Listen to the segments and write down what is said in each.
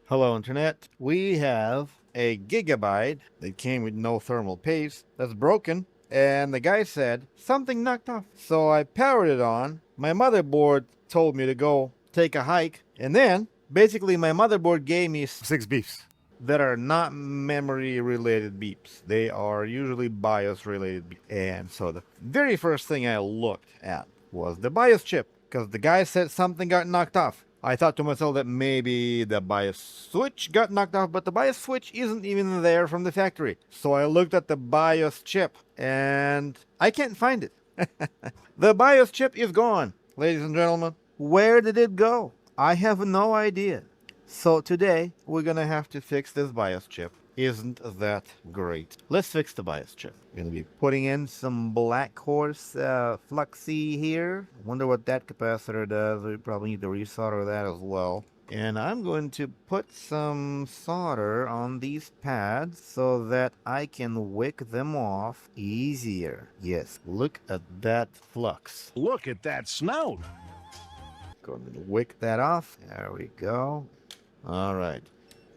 Hello, Internet. We have a gigabyte that came with no thermal paste that's broken, and the guy said something knocked off. So I powered it on. My motherboard told me to go take a hike, and then basically my motherboard gave me six beeps that are not memory related beeps. They are usually BIOS related beeps. And so the very first thing I looked at was the BIOS chip because the guy said something got knocked off. I thought to myself that maybe the BIOS switch got knocked off, but the BIOS switch isn't even there from the factory. So I looked at the BIOS chip and I can't find it. The BIOS chip is gone, ladies and gentlemen. Where did it go? I have no idea. So today we're gonna have to fix this BIOS chip. Isn't that great? Let's fix the BIOS chip. We're gonna be putting in some Black Horse Fluxy here. Wonder what that capacitor does. We probably need to resolder that as well. And I'm going to put some solder on these pads so that I can wick them off easier. Yes, look at that flux. Look at that snout. Going to wick that off. There we go. All right.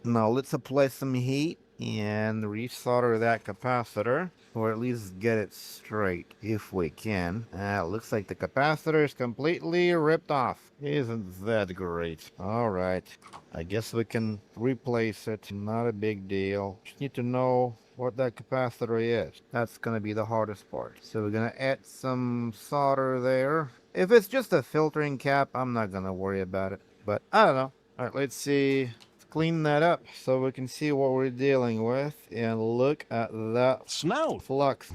Now let's apply some heat and resolder that capacitor, or at least get it straight if we can. Looks like the capacitor is completely ripped off. Isn't that great? All right. I guess we can replace it. Not a big deal. Just need to know what that capacitor is. That's gonna be the hardest part. So we're gonna add some solder there. If it's just a filtering cap, I'm not gonna worry about it. But I don't know. All right, let's see. Let's clean that up so we can see what we're dealing with. And look at that Snout. flux.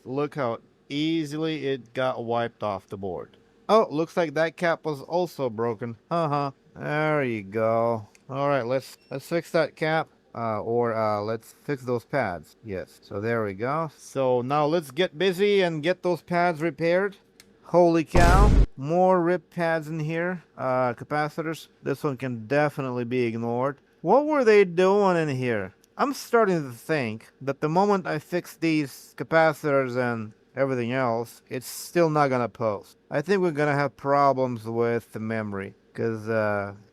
Look how easily it got wiped off the board. Oh, looks like that cap was also broken. Uh-huh. There you go. All right, let's fix that cap. Let's fix those pads. Yes. So there we go. So now let's get busy and get those pads repaired. Holy cow. More rip pads in here. Capacitors. This one can definitely be ignored. What were they doing in here? I'm starting to think that the moment I fix these capacitors and everything else, it's still not gonna post. I think we're gonna have problems with the memory because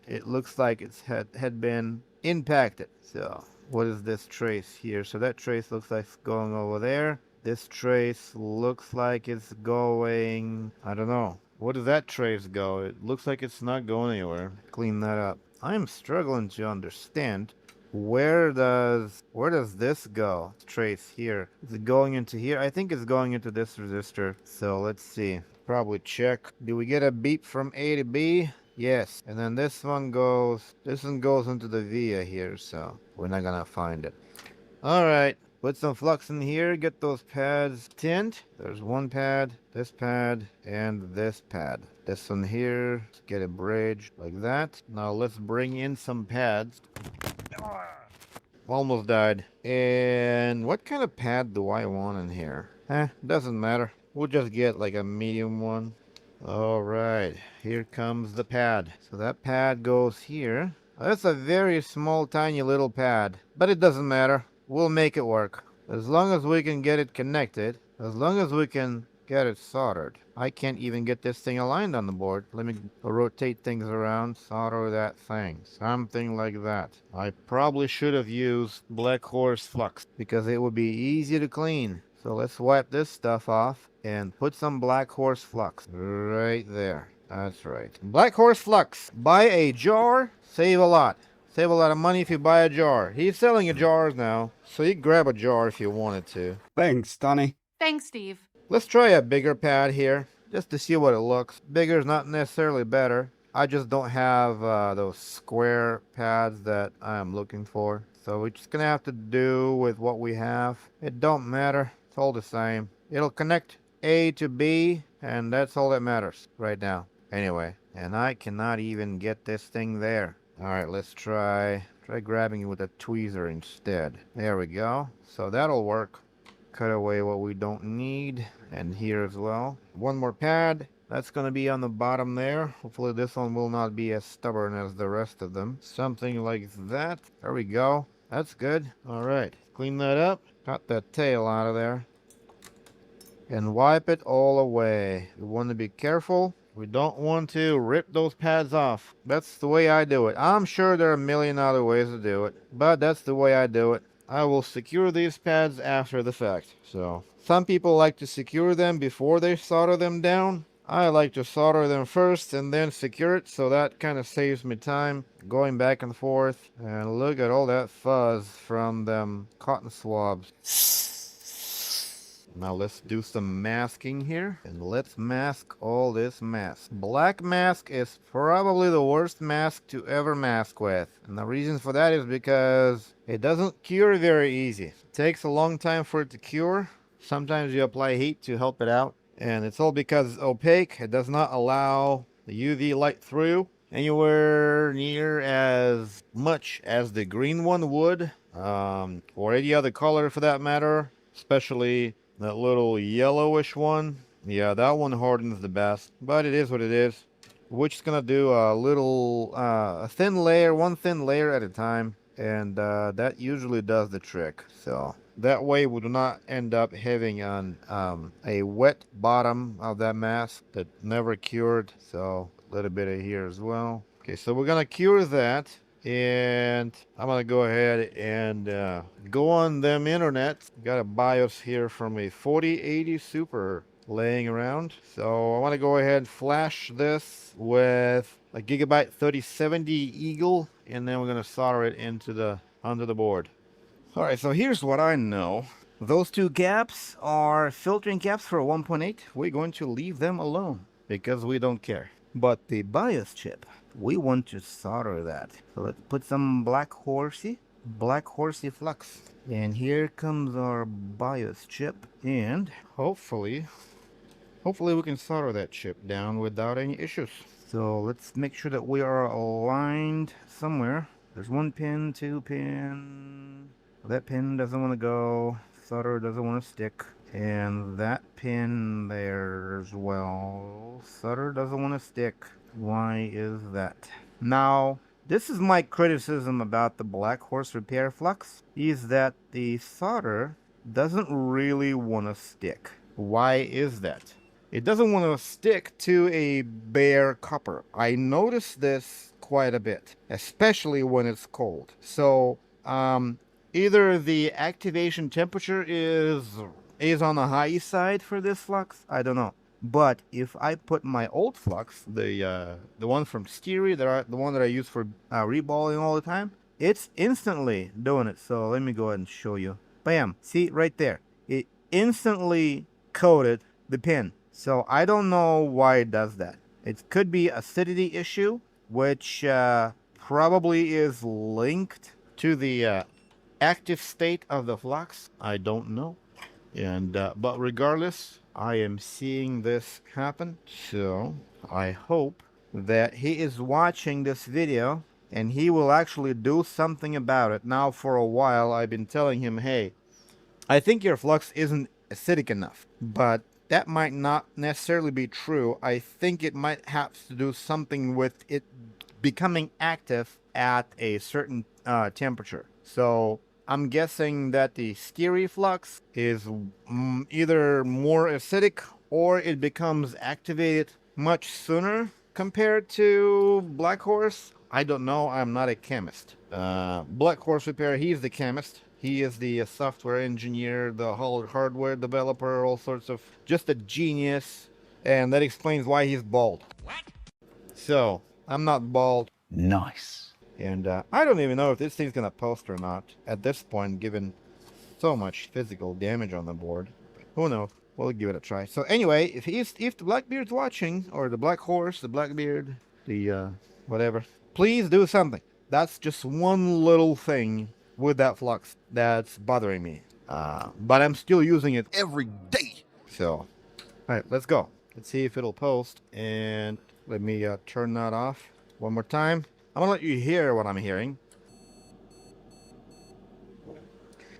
it looks like it's had been impacted. So what is this trace here? So that trace looks like it's going over there. This trace looks like it's going, I don't know. Where does that trace go? It looks like it's not going anywhere. Clean that up. I'm struggling to understand where does this go? Trace here. Is it going into here? I think it's going into this resistor. So let's see. Probably check. Do we get a beep from A to B? Yes. And then this one goes into the via here, so we're not gonna find it. All right. Put some flux in here, get those pads tinned. There's one pad, and this pad. This one here, let's get a bridge like that. Now let's bring in some pads. Almost died. And what kind of pad do I want in here? Doesn't matter. We'll just get like a medium one. All right, here comes the pad. So that pad goes here. That's a very small, tiny little pad, but it doesn't matter. We'll make it work. As long as we can get it connected, as long as we can get it soldered. I can't even get this thing aligned on the board. Let me rotate things around, solder that thing. Something like that. I probably should have used Black Horse Flux because it would be easy to clean. So let's wipe this stuff off and put some Black Horse Flux right there. That's right. Black Horse Flux. Buy a jar, save a lot. Save a lot of money if you buy a jar. He's selling a jars now, so you can grab a jar if you wanted to. Thanks, Donnie. Thanks, Steve. Let's try a bigger pad here, just to see what it looks. Bigger is not necessarily better. I just don't have those square pads that I'm looking for. So we're just gonna have to do with what we have. It don't matter. It's all the same. It'll connect A to B, and that's all that matters right now. Anyway, and I cannot even get this thing there. All right, let's try grabbing it with a tweezer instead. There we go. So that'll work. Cut away what we don't need, and here as well. One more pad. That's going to be on the bottom there. Hopefully this one will not be as stubborn as the rest of them. Something like that. There we go. That's good. All right. Clean that up. Got that tail out of there. And wipe it all away. You want to be careful We don't want to rip those pads off. That's the way I do it. I'm sure there are a million other ways to do it, but that's the way I do it. I will secure these pads after the fact. So some people like to secure them before they solder them down. I like to solder them first and then secure it, so that kind of saves me time going back and forth. And look at all that fuzz from them cotton swabs. Now let's do some masking here, and let's mask all this mask. Black mask is probably the worst mask to ever mask with, and the reason for that is because it doesn't cure very easy. It takes a long time for it to cure. Sometimes you apply heat to help it out, and it's all because it's opaque. It does not allow the UV light through anywhere near as much as the green one would, or any other color for that matter, especially that little yellowish one. Yeah, that one hardens the best, but it is what it is. We're just gonna do a little, a thin layer, one thin layer at a time, and that usually does the trick. So that way we do not end up having a wet bottom of that mask that never cured. So a little bit of here as well. Okay, so we're gonna cure that. And I'm gonna go ahead and go on them internet. Got a BIOS here from a 4080 Super laying around. So I want to go ahead and flash this with a Gigabyte 3070 Eagle, and then we're gonna solder it into the under the board. All right, so here's what I know. Those two gaps are filtering gaps for a 1.8. We're going to leave them alone because we don't care. But the BIOS chip, we want to solder that. So let's put some black horsey flux. And here comes our BIOS chip. And hopefully we can solder that chip down without any issues. So let's make sure that we are aligned somewhere. There's one pin, two pin. That pin doesn't want to go. Solder doesn't want to stick. And that pin there as well. Solder doesn't want to stick. Why is that? Now, this is my criticism about the Black Horse repair flux, is that the solder doesn't really want to stick. Why is that? It doesn't want to stick to a bare copper. I notice this quite a bit, especially when it's cold. So, either the activation temperature is on the high side for this flux. I don't know. But if I put my old flux, the one from Styria, the one that I use for reballing all the time, it's instantly doing it. So let me go ahead and show you. Bam! See right there, it instantly coated the pin. So I don't know why it does that. It could be acidity issue, which probably is linked to the active state of the flux. I don't know. And but regardless, I am seeing this happen. So I hope that he is watching this video and he will actually do something about it. Now for a while I've been telling him, hey, I think your flux isn't acidic enough, but that might not necessarily be true. I think it might have to do something with it becoming active at a certain temperature. So I'm guessing that the Styria flux is either more acidic or it becomes activated much sooner compared to Black Horse. I don't know. I'm not a chemist. Black Horse Repair, he's the chemist. He is the software engineer, the whole hardware developer, all sorts of, just a genius. And that explains why he's bald. What? So, I'm not bald. Nice. And I don't even know if this thing's gonna post or not at this point, given so much physical damage on the board. Who knows? We'll give it a try. So anyway, if the Blackbeard's watching, or the Black Horse, the Blackbeard, the whatever, please do something. That's just one little thing with that flux that's bothering me. But I'm still using it every day. So, all right, let's go. Let's see if it'll post. And let me turn that off one more time. I'm gonna let you hear what I'm hearing.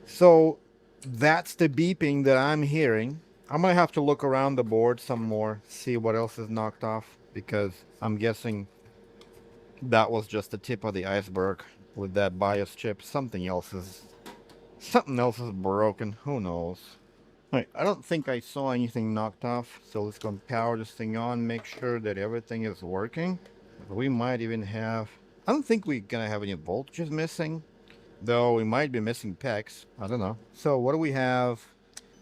So that's the beeping that I'm hearing. I'm gonna have to look around the board some more, see what else is knocked off, because I'm guessing that was just the tip of the iceberg with that BIOS chip. Something else is broken. Who knows? Right, I don't think I saw anything knocked off, so let's go and power this thing on, make sure that everything is working. We might even have... I don't think we're gonna have any voltages missing, though we might be missing PEX. I don't know. So what do we have?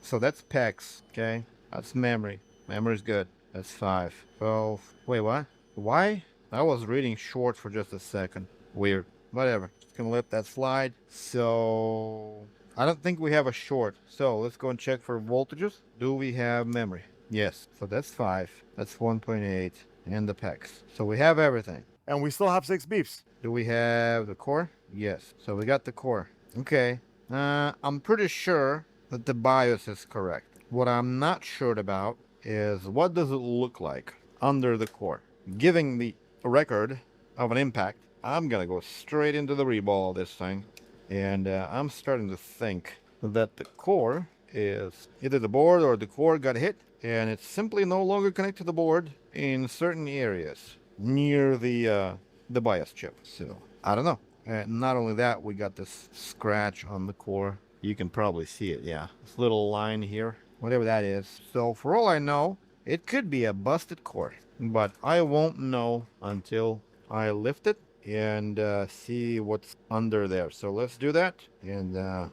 So that's PEX, okay? That's memory. Memory's good. That's 5. 12. Wait, what? Why? I was reading short for just a second. Weird. Whatever. Just gonna let that slide. So... I don't think we have a short. So let's go and check for voltages. Do we have memory? Yes. So that's 5. That's 1.8. And the PEX. So we have everything. And we still have 6 beeps. Do we have the core? Yes. So we got the core. Okay. I'm pretty sure that the BIOS is correct. What I'm not sure about is what does it look like under the core. Giving the record of an impact, I'm gonna go straight into the reball of this thing. And I'm starting to think that the core is either the board or the core got hit, and it's simply no longer connected to the board in certain areas near the BIOS chip. So I don't know. Not only that, we got this scratch on the core. You can probably see it, yeah. This little line here, whatever that is. So for all I know, it could be a busted core, but I won't know until I lift it and see what's under there. So let's do that, and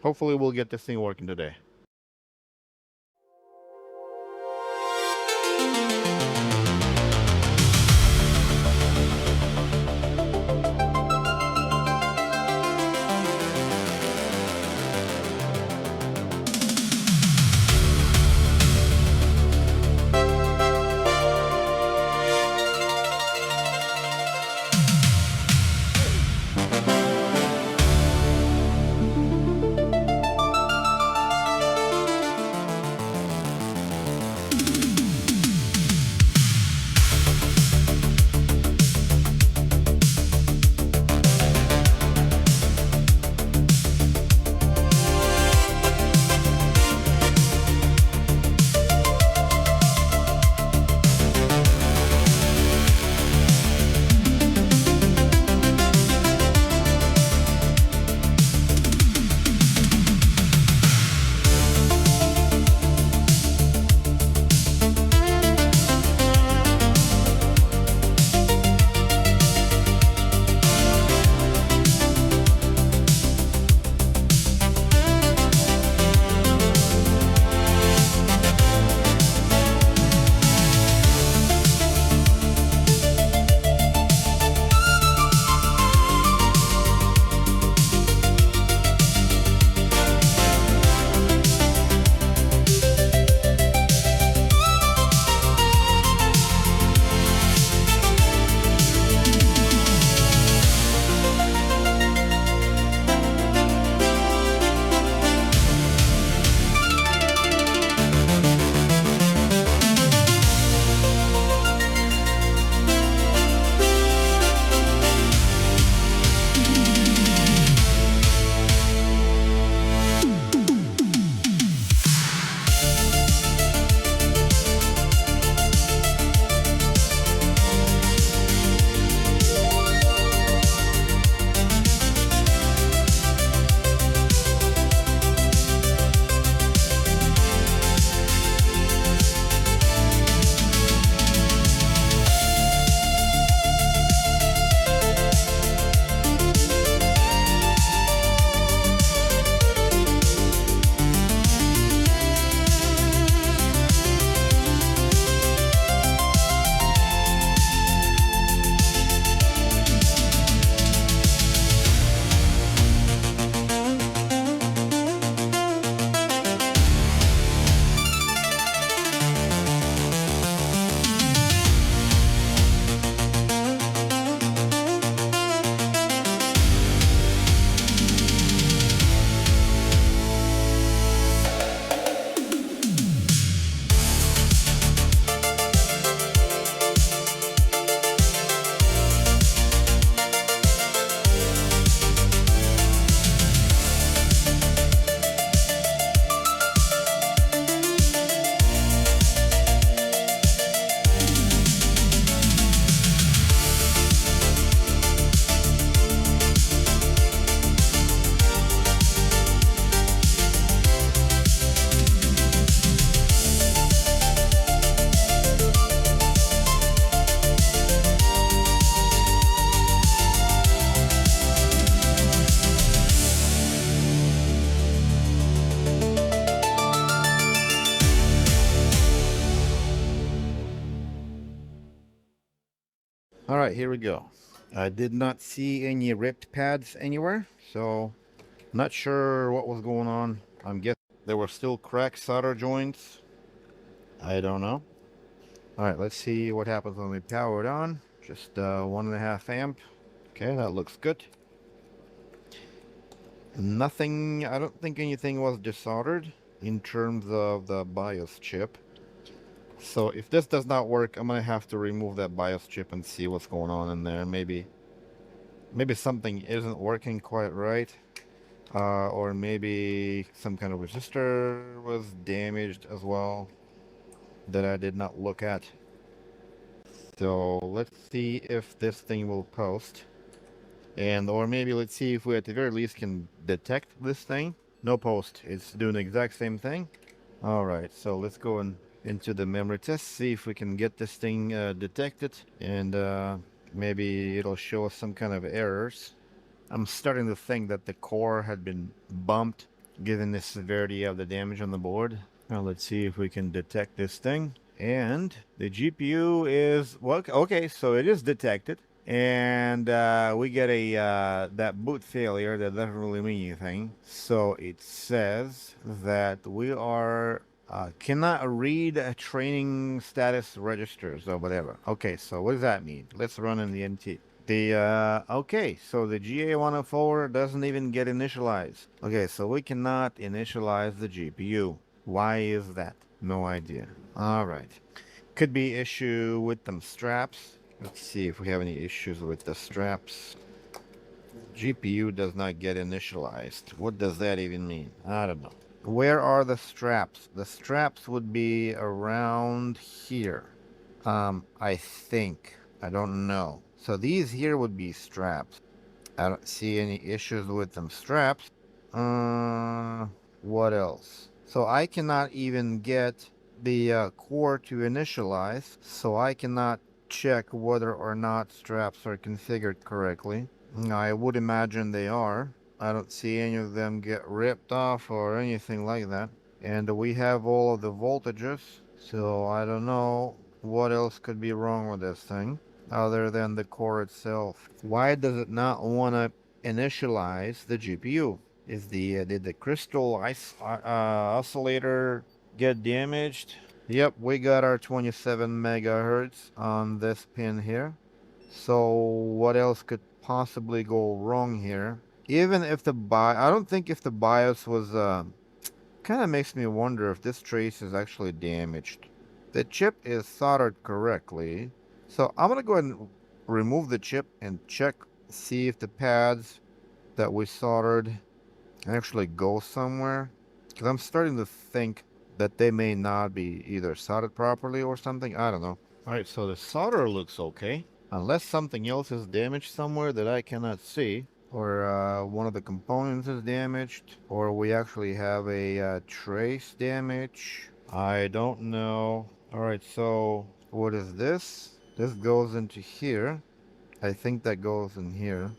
hopefully we'll get this thing working today. right, here we go. I did not see any ripped pads anywhere, so not sure what was going on. I'm guessing there were still cracked solder joints. I don't know. All right, let's see what happens when we power it on. Just 1.5 amp. Okay, that looks good. Nothing, I don't think anything was desoldered in terms of the BIOS chip. So if this does not work, I'm gonna have to remove that BIOS chip and see what's going on in there. Maybe something isn't working quite right. Or maybe some kind of resistor was damaged as well that I did not look at. So let's see if this thing will post. And or maybe let's see if we at the very least can detect this thing. No post. It's doing the exact same thing. All right, so let's go into the memory test, see if we can get this thing detected, and maybe it'll show us some kind of errors. I'm starting to think that the core had been bumped given the severity of the damage on the board. Now let's see if we can detect this thing. And the GPU is, well, okay, so it is detected. And we get a that boot failure that doesn't really mean anything. So it says that we are cannot read a training status registers or whatever. Okay, so what does that mean? Let's run in the NT. The okay, so the GA104 doesn't even get initialized. Okay, so we cannot initialize the GPU. Why is that? No idea. All right. Could be issue with them straps. Let's see if we have any issues with the straps. GPU does not get initialized. What does that even mean? I don't know. Where are the straps? The straps would be around here. I think. I don't know. So these here would be straps. I don't see any issues with them straps. What else? So I cannot even get the core to initialize, so I cannot check whether or not straps are configured correctly. I would imagine they are. I don't see any of them get ripped off or anything like that. And we have all of the voltages, so I don't know what else could be wrong with this thing other than the core itself. Why does it not want to initialize the GPU? Is the did the crystal oscillator get damaged? Yep, we got our 27 megahertz on this pin here. So what else could possibly go wrong here? Even if the I don't think if the BIOS was kind of makes me wonder if this trace is actually damaged. The chip is soldered correctly, so I'm gonna go ahead and remove the chip and check, see if the pads that we soldered actually go somewhere. Because I'm starting to think that they may not be either soldered properly or something. I don't know. Alright, so the solder looks okay. Unless something else is damaged somewhere that I cannot see. Or one of the components is damaged. Or we actually have a trace damage. I don't know. Alright, so what is this? This goes into here. I think that goes in here.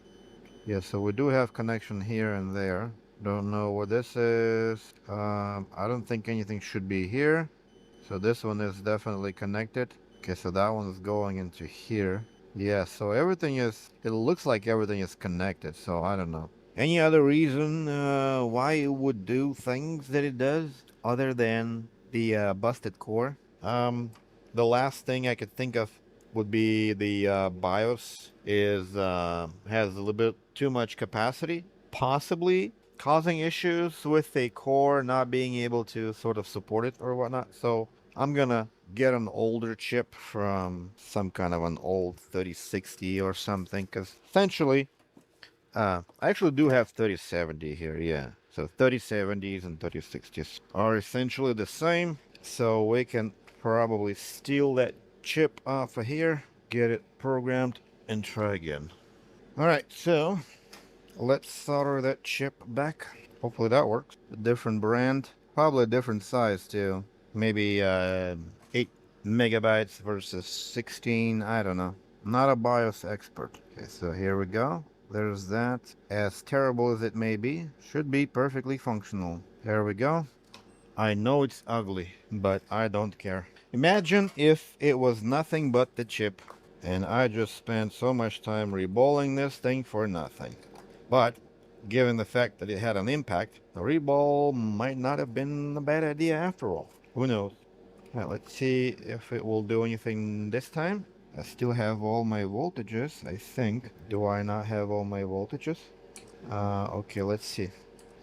Yeah, so we do have connection here and there. Don't know what this is. I don't think anything should be here. So this one is definitely connected. Okay, so that one is going into here. Yeah, so everything is, it looks like everything is connected, so I don't know. Any other reason why it would do things that it does other than the busted core? The last thing I could think of would be the BIOS is has a little bit too much capacity, possibly causing issues with the core not being able to sort of support it or whatnot. So I'm gonna get an older chip from some kind of an old 3060 or something, because essentially I actually do have 3070 here, yeah. So 3070s and 3060s are essentially the same. So we can probably steal that chip off of here, get it programmed, and try again. All right, so let's solder that chip back. Hopefully that works. A different brand, probably a different size too. Maybe 8 megabytes versus 16, I don't know. Not a BIOS expert. Okay, so here we go. There's that. As terrible as it may be, should be perfectly functional. There we go. I know it's ugly, but I don't care. Imagine if it was nothing but the chip. And I just spent so much time reballing this thing for nothing. But given the fact that it had an impact, the reball might not have been a bad idea after all. Who knows? Alright, let's see if it will do anything this time. I still have all my voltages, I think. Do I not have all my voltages? Okay, let's see.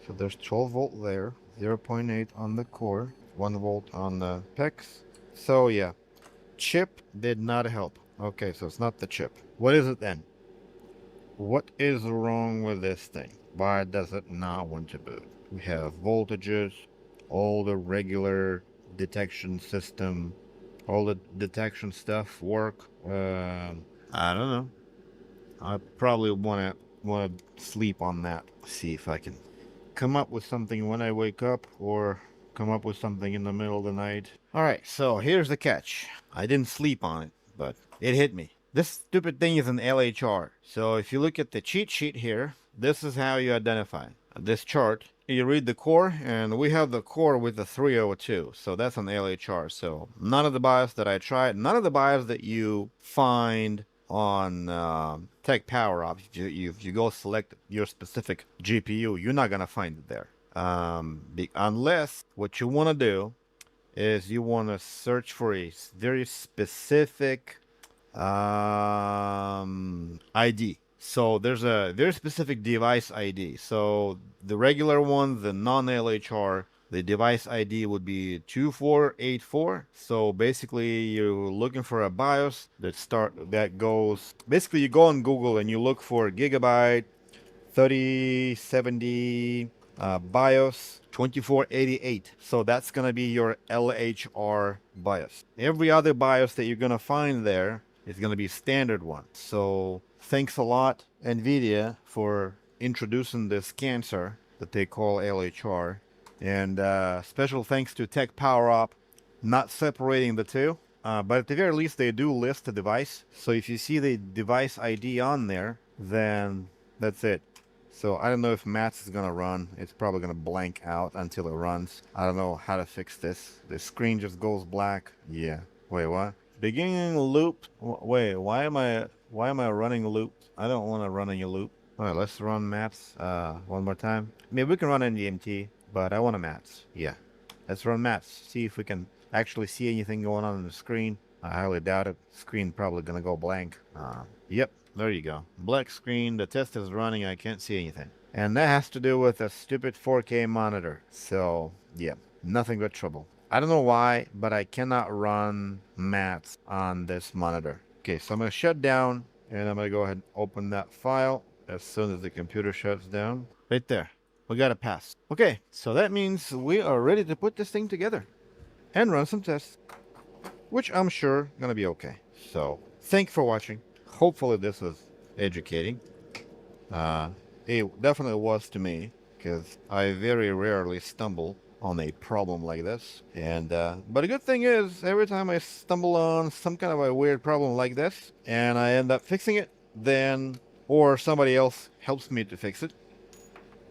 So there's 12 volt there, 0.8 on the core, 1 volt on the PEX. So yeah, chip did not help. Okay, so it's not the chip. What is it then? What is wrong with this thing? Why does it not want to boot? We have voltages, all the regular detection system, all the detection stuff work. I don't know. I probably wanna sleep on that. See if I can come up with something when I wake up or come up with something in the middle of the night. All right, so here's the catch. I didn't sleep on it, but it hit me. This stupid thing is an LHR. So if you look at the cheat sheet here, this is how you identify this chart. You read the core, and we have the core with the 302. So that's an LHR. So none of the BIOS that I tried, none of the BIOS that you find on Tech Power Up, if you go select your specific GPU, you're not gonna find it there. Unless what you want to do is you want to search for a very specific ID. So there's a very specific device ID. So the regular one, the non-LHR, the device ID would be 2484. So basically you're looking for a BIOS that goes, basically you go on Google and you look for Gigabyte 3070 BIOS 2488. So that's going to be your LHR BIOS. Every other BIOS that you're going to find there is going to be standard one. So thanks a lot, NVIDIA, for introducing this cancer that they call LHR. And special thanks to Tech Power Up not separating the two. But at the very least, they do list the device. So if you see the device ID on there, then that's it. So I don't know if Matt's is gonna run. It's probably gonna blank out until it runs. I don't know how to fix this. The screen just goes black. Yeah. Wait, what? Beginning loop. Wait, why am I running loop? I don't want to run any loop. All right, let's run maps one more time. Maybe we can run NVMT, but I want a maps. Yeah. Let's run maps. See if we can actually see anything going on the screen. I highly doubt it. Screen probably gonna go blank. Yep. There you go. Black screen. The test is running. I can't see anything. And that has to do with a stupid 4K monitor. So, yeah, nothing but trouble. I don't know why, but I cannot run maths on this monitor. Okay, so I'm going to shut down, and I'm going to go ahead and open that file as soon as the computer shuts down. Right there. We got a pass. Okay, so that means we are ready to put this thing together and run some tests, which I'm sure going to be okay. So, thanks for watching. Hopefully this was educating. It definitely was to me, because I very rarely stumble on a problem like this. And but the good thing is, every time I stumble on some kind of a weird problem like this, and I end up fixing it, then, or somebody else helps me to fix it,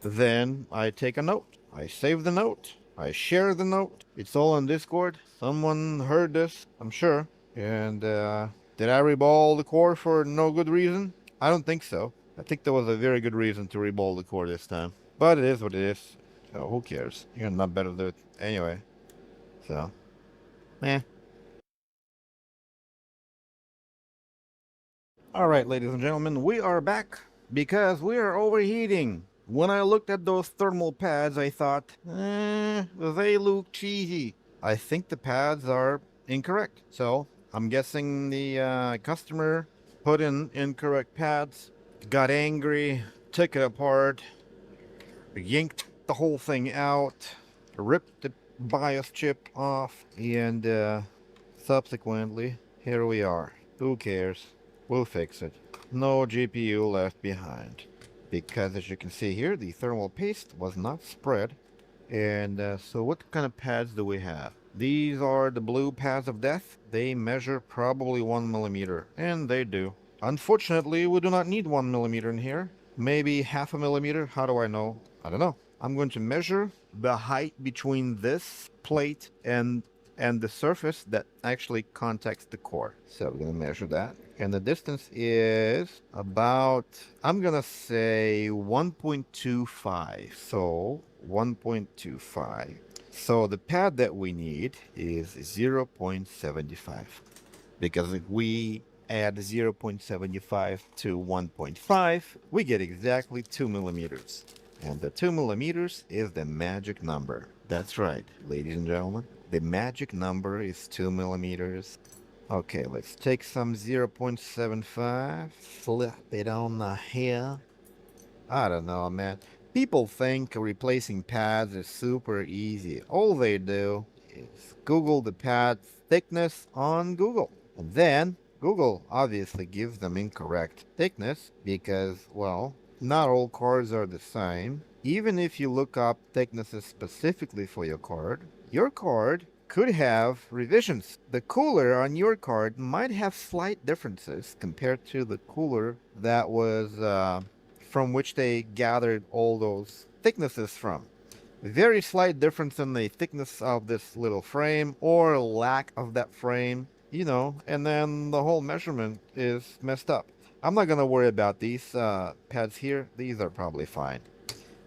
then I take a note. I save the note. I share the note. It's all on Discord. Someone heard this, I'm sure. And did I reball the core for no good reason? I don't think so. I think there was a very good reason to reball the core this time. But it is what it is. So who cares? You're not better to do it anyway. So, eh. Alright, ladies and gentlemen, we are back because we are overheating. When I looked at those thermal pads, I thought, they look cheesy. I think the pads are incorrect. So, I'm guessing the customer put in incorrect pads, got angry, took it apart, yanked the whole thing out, ripped the BIOS chip off, and subsequently, here we are. Who cares? We'll fix it. No GPU left behind. Because as you can see here, the thermal paste was not spread. And so what kind of pads do we have? These are the blue pads of death. They measure probably 1 millimeter, and they do. Unfortunately, we do not need 1 millimeter in here. Maybe half a millimeter. How do I know? I don't know. I'm going to measure the height between this plate and the surface that actually contacts the core. So we're going to measure that. And the distance is about, I'm gonna say 1.25. So 1.25. So the pad that we need is 0.75. Because if we add 0.75 to 1.5, we get exactly 2 millimeters. And the 2 millimeters is the magic number. That's right, ladies and gentlemen. The magic number is 2 millimeters. Okay, let's take some 0.75, flip it on here. I don't know, man. People think replacing pads is super easy. All they do is Google the pad thickness on Google. And then Google obviously gives them incorrect thickness because, well, not all cards are the same. Even if you look up thicknesses specifically for your card could have revisions. The cooler on your card might have slight differences compared to the cooler that was from which they gathered all those thicknesses from. Very slight difference in the thickness of this little frame or lack of that frame, and then the whole measurement is messed up. I'm not going to worry about these pads here. These are probably fine.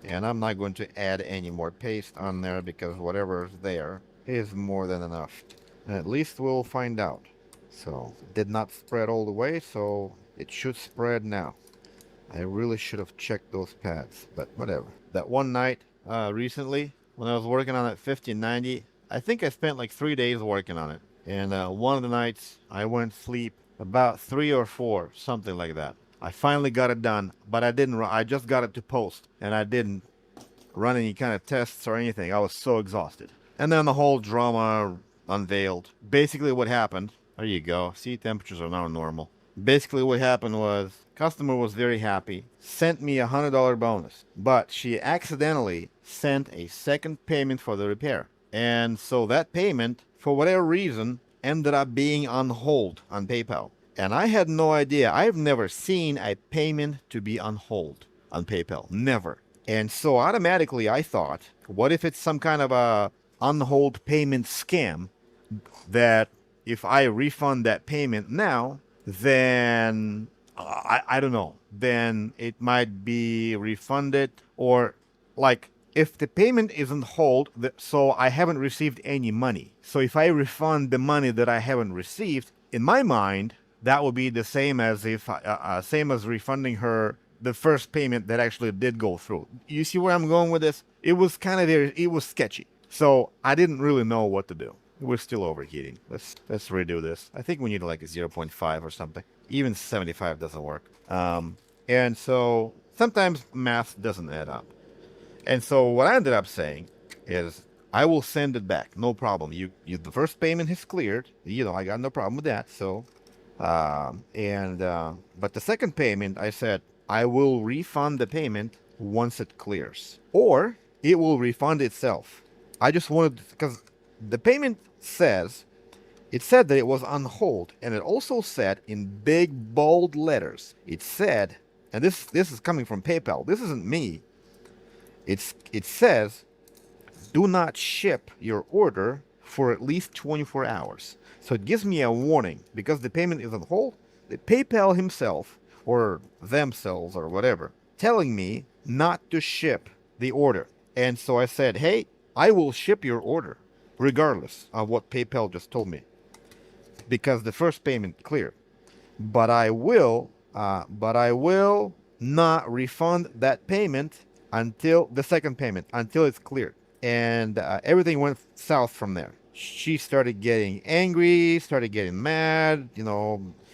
And I'm not going to add any more paste on there because whatever's there is more than enough. And at least we'll find out. So, it did not spread all the way, so it should spread now. I really should have checked those pads, but whatever. That one night recently, when I was working on that 5090, I think I spent like 3 days working on it. And one of the nights, I went to sleep about 3 or 4, something like that. I finally got it done, but I didn't. I just got it to post, and I didn't run any kind of tests or anything. I was so exhausted. And then the whole drama unveiled. Basically, what happened? There you go. See, temperatures are now normal. Basically, what happened was customer was very happy, sent me $100 bonus, but she accidentally sent a second payment for the repair. And so that payment, for whatever reason, ended up being on hold on PayPal. And I had no idea. I've never seen a payment to be on hold on PayPal. Never. And so automatically I thought, what if it's some kind of a on hold payment scam that if I refund that payment now, then I don't know, then it might be refunded, or like if the payment isn't hold, so I haven't received any money. So if I refund the money that I haven't received, in my mind, that would be the same as if same as refunding her the first payment that actually did go through. You see where I'm going with this? It was kind of it was sketchy. So I didn't really know what to do. We're still overheating. Let's redo this. I think we need like a 0.5 or something. Even 75 doesn't work. And so sometimes math doesn't add up. And so what I ended up saying is I will send it back. No problem. You the first payment is cleared. I got no problem with that. So but the second payment, I said I will refund the payment once it clears, or it will refund itself. I just wanted, because the payment said that it was on hold, and it also said in big bold letters, it said, and this is coming from PayPal. This isn't me. It says, do not ship your order for at least 24 hours. So it gives me a warning because the payment is on hold. The PayPal himself or themselves or whatever telling me not to ship the order. And so I said, hey, I will ship your order regardless of what PayPal just told me because the first payment cleared. But I will not refund that payment until the second payment, until it's cleared. And everything went south from there. She started getting angry, started getting mad.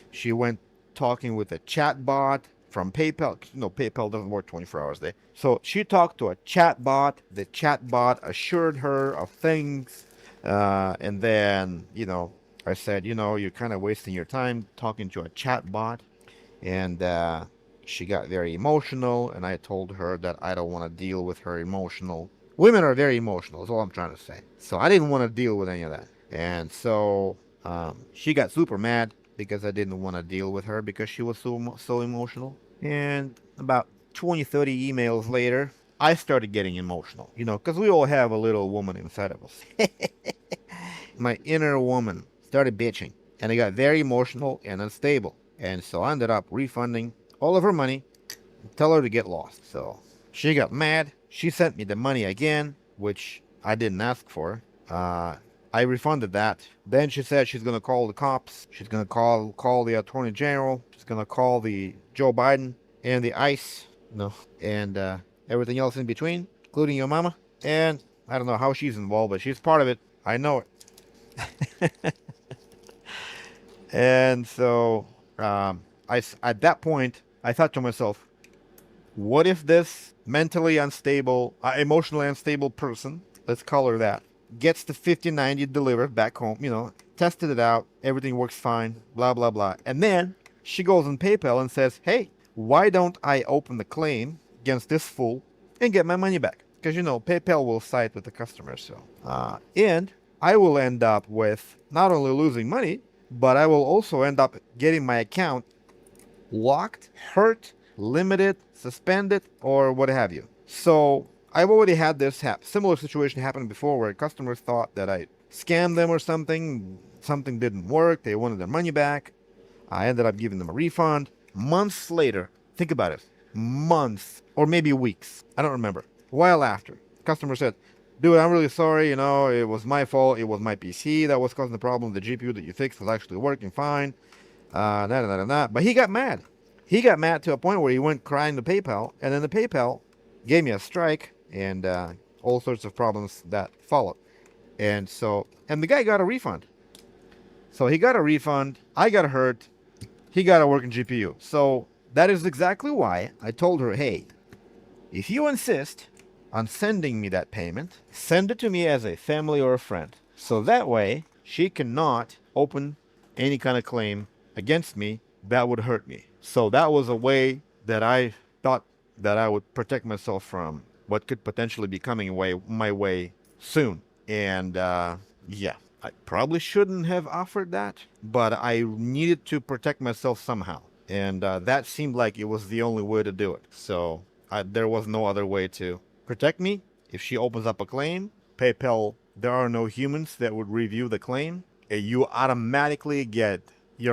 She went talking with a chat bot from PayPal. PayPal doesn't work 24 hours a day. So she talked to a chat bot. The chat bot assured her of things. And then, I said, you're kind of wasting your time talking to a chat bot. And she got very emotional. And I told her that I don't want to deal with her emotional. Women are very emotional, is all I'm trying to say. So I didn't want to deal with any of that. And so she got super mad because I didn't want to deal with her because she was so emotional. And about 20, 30 emails later, I started getting emotional, because we all have a little woman inside of us. My inner woman started bitching, and I got very emotional and unstable. And so I ended up refunding all of her money, tell her to get lost. So she got mad. She sent me the money again, which I didn't ask for. I refunded that. Then she said she's gonna call the cops. She's gonna call the attorney general. She's gonna call the Joe Biden and the ICE, and everything else in between, including your mama. And I don't know how she's involved, but she's part of it. I know it. And so, at that point, I thought to myself, what if this mentally unstable, emotionally unstable person, let's call her that, gets the 5090 delivered back home, tested it out, everything works fine, blah, blah, blah. And then she goes on PayPal and says, hey, why don't I open the claim against this fool and get my money back? Because, PayPal will side with the customer. So, and I will end up with not only losing money, but I will also end up getting my account locked, hurt, limited, suspended, or what have you. So I've already had this similar situation happen before where customers thought that I scammed them or something. Something didn't work. They wanted their money back. I ended up giving them a refund. Months later, think about it, months or maybe weeks, I don't remember. A while after, customer said, dude, I'm really sorry, it was my fault. It was my PC that was causing the problem. The GPU that you fixed was actually working fine. But he got mad. He got mad to a point where he went crying to PayPal, and then the PayPal gave me a strike and all sorts of problems that followed. And the guy got a refund. So he got a refund. I got hurt. He got a working GPU. So that is exactly why I told her, hey, if you insist on sending me that payment, send it to me as a family or a friend. So that way she cannot open any kind of claim against me that would hurt me. So that was a way that I thought that I would protect myself from what could potentially be coming my way soon. And yeah, I probably shouldn't have offered that, but I needed to protect myself somehow. And that seemed like it was the only way to do it. So there was no other way to protect me. If she opens up a claim, PayPal, there are no humans that would review the claim. Your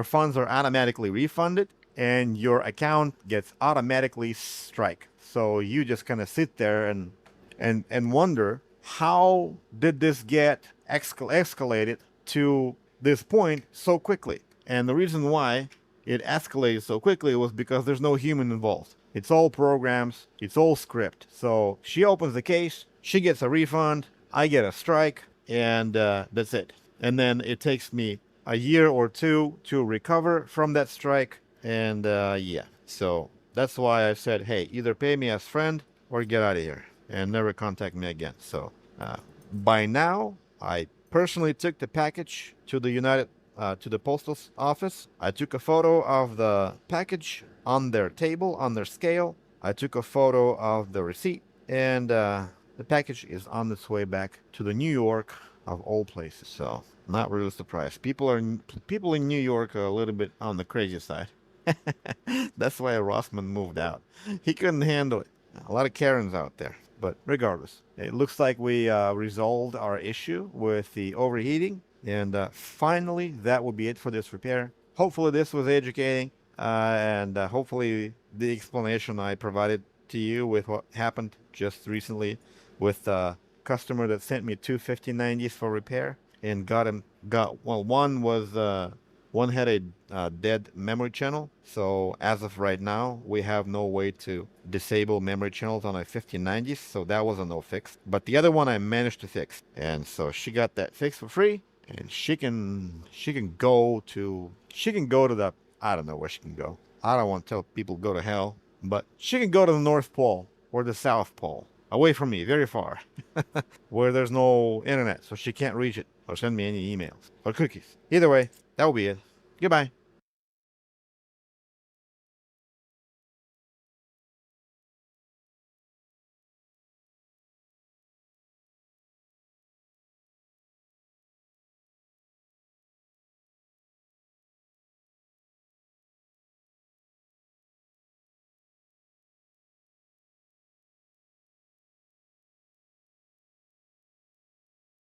funds are automatically refunded and your account gets automatically strike. So you just kind of sit there and wonder, how did this get escalated to this point so quickly? And the reason why it escalated so quickly was because there's no human involved. It's all programs, it's all script. So she opens the case, she gets a refund, I get a strike, and that's it. And then it takes me a year or two to recover from that strike. And yeah, so that's why I said, hey, either pay me as friend or get out of here and never contact me again. So by now, I personally took the package to the postal office. I took a photo of the package on their table, on their scale. I took a photo of the receipt, and the package is on its way back to the New York of all places. So not really surprised. People in New York are a little bit on the crazy side. That's why Rossman moved out. He couldn't handle it. A lot of Karens out there. But regardless, it looks like we resolved our issue with the overheating. And finally, that will be it for this repair. Hopefully this was educating. And hopefully the explanation I provided to you with what happened just recently with a customer that sent me two 5090s for repair and one had a dead memory channel. So as of right now, we have no way to disable memory channels on a 5090s. So that was a no fix. But the other one I managed to fix. And so she got that fixed for free. And she can go to the, I don't know where she can go. I don't want to tell people go to hell, but she can go to the North Pole or the South Pole, away from me, very far, where there's no internet, so she can't reach it or send me any emails or cookies. Either way, that will be it. Goodbye.